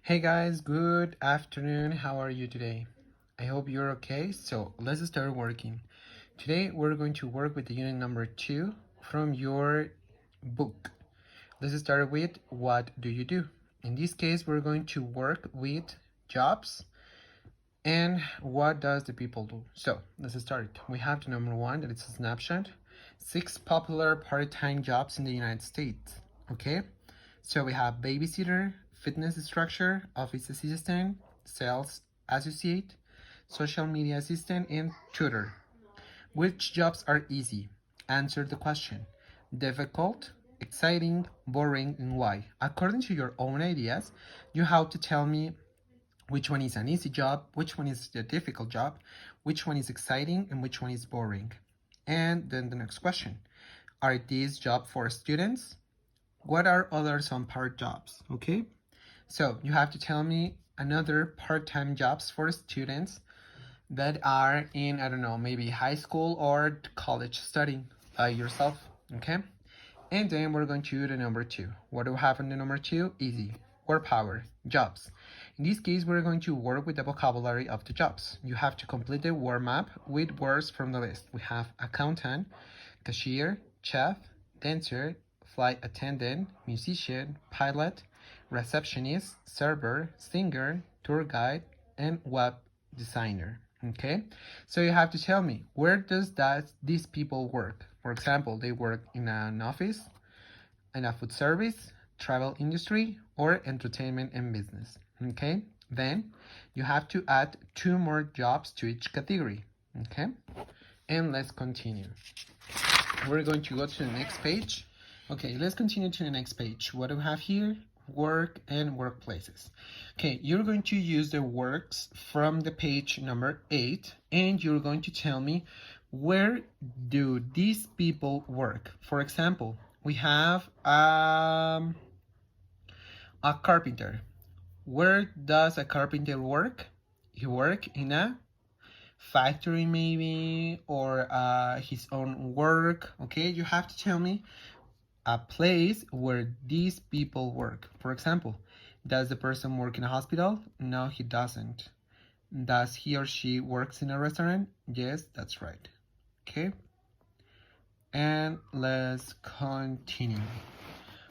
Hey guys, good afternoon. How are you today? I hope you're okay. So let's start working. Today we're going to work with the unit number 2 from your book. Let's start with what do you do? In this case, we're going to work with jobs and what does the people do. So let's start. We have the number 1 that is a snapshot. 6 popular part-time jobs in the United States. Okay, so we have babysitter, fitness instructor, office assistant, sales associate, social media assistant, and tutor. Which jobs are easy? Answer the question. Difficult, exciting, boring, and why? According to your own ideas, you have to tell me which one is an easy job, which one is a difficult job, which one is exciting, and which one is boring. And then the next question. Are these jobs for students? What are other some part jobs? Okay, so you have to tell me another part-time jobs for students that are in, I don't know, maybe high school or college studying by yourself. Okay, and then we're going to do the number 2. What do we have in the number 2? Easy. Word power, jobs. In this case, we're going to work with the vocabulary of the jobs. You have to complete the word map with words from the list. We have accountant, cashier, chef, dancer, flight attendant, musician, pilot, receptionist, server, singer, tour guide, and web designer. Okay, so you have to tell me, where does these people work? For example, they work in an office, in a food service, travel industry, or entertainment and business. Okay, then you have to add 2 more jobs to each category. Okay, and let's continue. We're going to go to the next page. Okay, let's continue to the next page. What do we have here? Work and workplaces. Okay, you're going to use the works from the page number 8, and you're going to tell me, where do these people work? For example, we have a carpenter. Where does a carpenter work? He works in a factory maybe, or his own work. Okay, you have to tell me a place where these people work. For example, does the person work in a hospital? No, he doesn't. Does he or she works in a restaurant? Yes, that's right. Okay, and let's continue.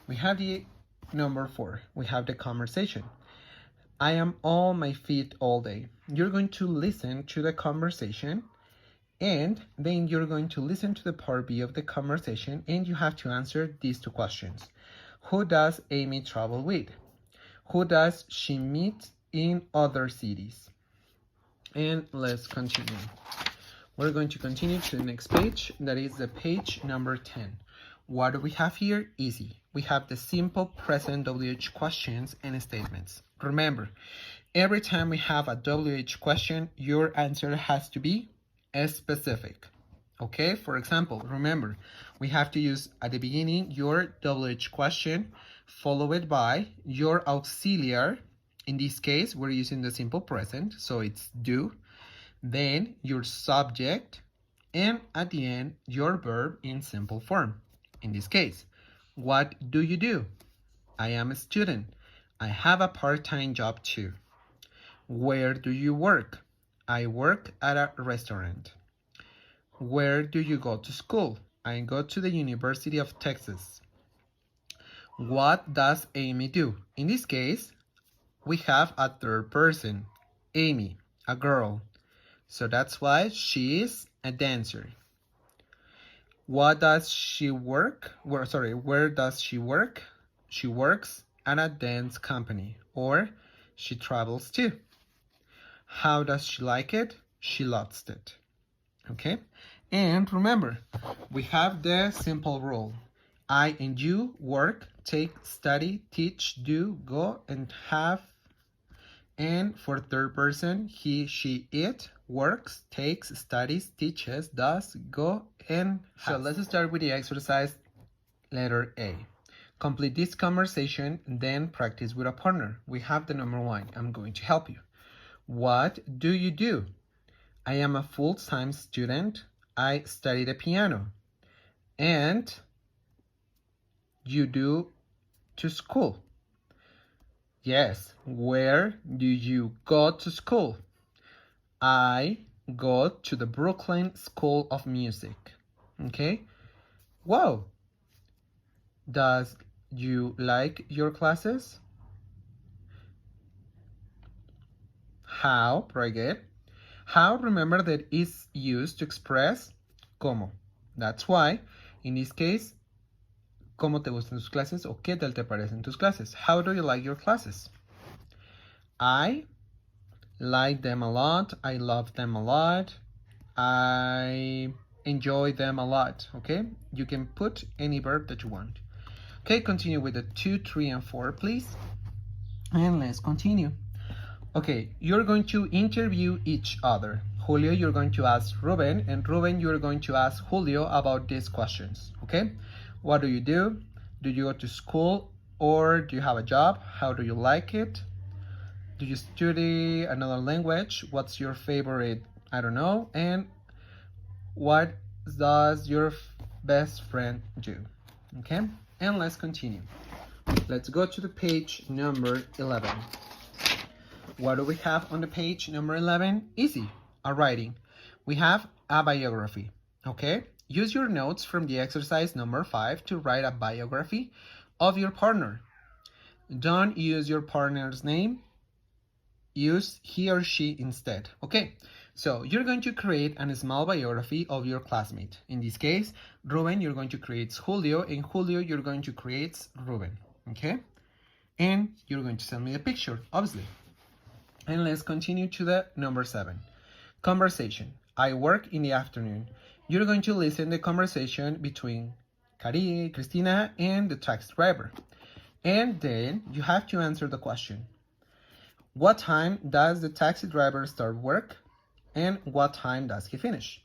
We have the number 4. We have the conversation. I am on my feet all day. You're going to listen to the conversation, and then you're going to listen to the part B of the conversation, and you have to answer these 2 questions. Who does Amy travel with? Who does she meet in other cities? And let's continue. We're going to continue to the next page, that is the page number 10. What do we have here? Easy. We have the simple present WH questions and statements. Remember, every time we have a WH question, your answer has to be specific. Okay, for example, remember, we have to use at the beginning your WH question, followed by your auxiliary. In this case, we're using the simple present, so it's do. Then your subject, and at the end, your verb in simple form. In this case, what do you do? I am a student. I have a part-time job too. Where do you work? I work at a restaurant. Where do you go to school? I go to the University of Texas. What does Amy do? In this case, we have a third person, Amy, a girl. So that's why she is a dancer. What does she work? Where does she work? She works at a dance company, or she travels too. How does she like it? She loves it. Okay? And remember, we have the simple rule. I and you work, take, study, teach, do, go, and have. And for third person, he, she, it works, takes, studies, teaches, does, go, and has. So let's start with the exercise letter A. Complete this conversation, then practice with a partner. We have the number 1. I'm going to help you. What do you do? I am a full-time student. I study the piano. And you do to school. Yes. Where do you go to school? I go to the Brooklyn School of Music. Okay. Wow. Does you like your classes? How, very good. How, remember that is used to express cómo. That's why, in this case, ¿cómo te gustan tus clases o qué tal te parecen tus clases? How do you like your classes? I like them a lot. I love them a lot. I enjoy them a lot. Okay? You can put any verb that you want. Okay, continue with the 2, 3, and 4, please. And let's continue. Okay, you're going to interview each other. Julio, you're going to ask Ruben, and Ruben, you're going to ask Julio about these questions. Okay? What do you do? Do you go to school or do you have a job? How do you like it? Do you study another language? What's your favorite? I don't know. And what does your best friend do? Okay? And let's continue. Let's go to the page number 11. What do we have on the page number 11? Easy, a writing. We have a biography, okay? Use your notes from the exercise number 5 to write a biography of your partner. Don't use your partner's name. Use he or she instead, okay? So you're going to create a small biography of your classmate. In this case, Ruben, you're going to create Julio, and Julio, you're going to create Ruben, okay? And you're going to send me a picture, obviously. And let's continue to the number 7. Conversation. I work in the afternoon. You're going to listen the conversation between Cristina and the taxi driver. And then you have to answer the question. What time does the taxi driver start work? And what time does he finish?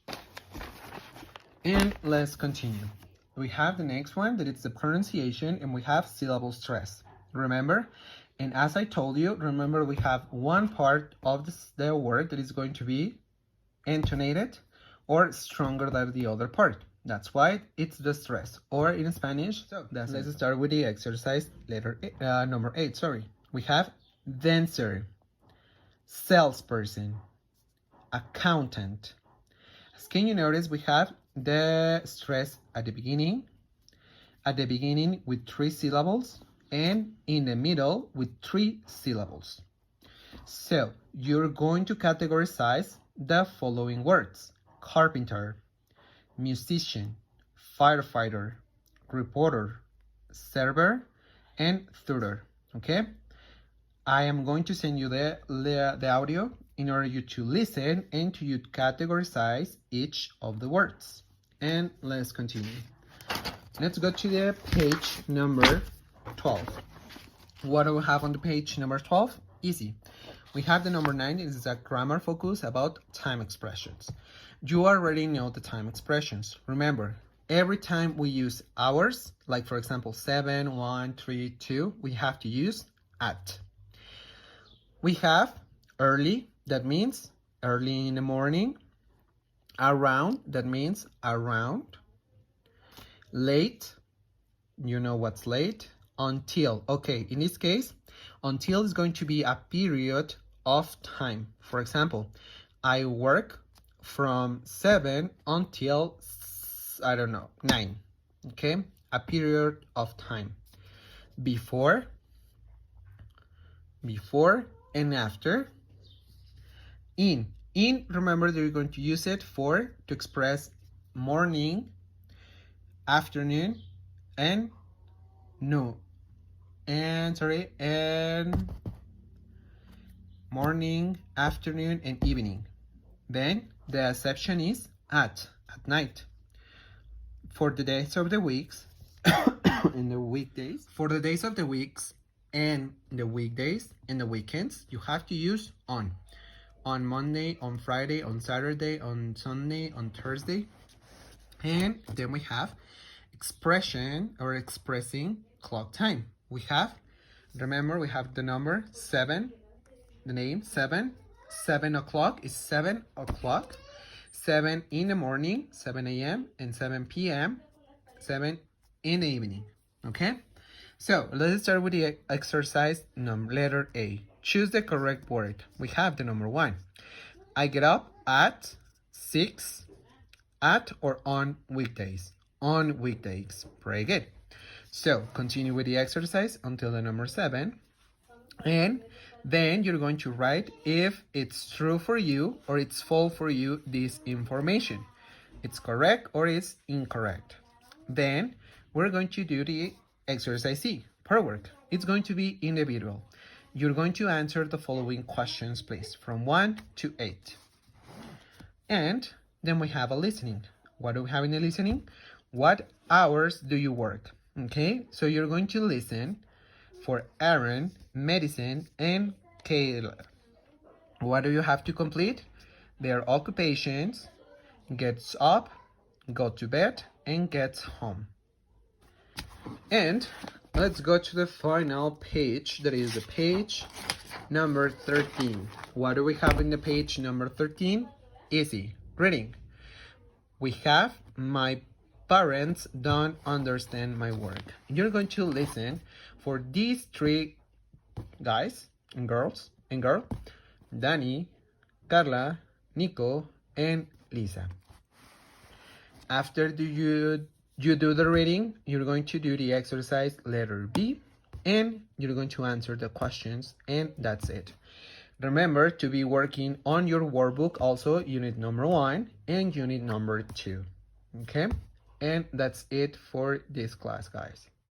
And let's continue. We have the next one that it's the pronunciation, and we have syllable stress. Remember? And as I told you, remember we have one part of the word that is going to be intonated or stronger than the other part. That's why it's the stress. Or in Spanish, so let's start with the exercise number 8. We have dancer, salesperson, accountant. As can you notice, we have the stress at the beginning with 3 syllables, and in the middle with 3 syllables. So you're going to categorize the following words: carpenter, musician, firefighter, reporter, server, and tutor. Okay? I am going to send you the audio in order you to listen and to you categorize each of the words. And let's continue. Let's go to the page number 12. What do we have on the page number 12? Easy. We have the number 9. This is a grammar focus about time expressions. You already know the time expressions. Remember, every time we use hours, like for example 7, 1, 3, 2, we have to use at. We have early, that means early in the morning. Around, that means around. Late, you know what's late. Until, okay, in this case, until is going to be a period of time. For example, I work from 7 until, I don't know, 9, okay? A period of time. Before and after. In, remember that you're going to use it to express morning, afternoon, and morning, afternoon, and evening. Then the exception is at night. For the days of the weeks and the weekdays, for the days of the weeks and the weekdays and the weekends, you have to use on Monday, on Friday, on Saturday, on Sunday, on Thursday. And then we have expression or expressing clock time. We have, remember, we have the number 7, the name 7. 7 o'clock is 7 o'clock. 7 in the morning, 7 a.m. and 7 p.m. 7 in the evening. Okay? So let's start with the exercise letter A. Choose the correct word. We have the number 1. I get up at 6 at or on weekdays. On weekdays. Very good. So continue with the exercise until the number 7. And then you're going to write if it's true for you or it's false for you, this information. It's correct or it's incorrect. Then we're going to do the exercise C, per work. It's going to be individual. You're going to answer the following questions, please, from 1 to 8. And then we have a listening. What do we have in the listening? What hours do you work? Okay, so you're going to listen for Aaron, Medicine, and Kayla. What do you have to complete? Their occupations, gets up, go to bed, and gets home. And let's go to the final page, that is the page number 13. What do we have in the page number 13? Easy. Reading. We have my parents don't understand my work. You're going to listen for these 3 guys and girls and girl, Danny, Carla, Nico, and Lisa. After you do the reading, you're going to do the exercise letter B, and you're going to answer the questions, and that's it. Remember to be working on your workbook also, unit number 1 and unit number 2. Okay? And that's it for this class, guys.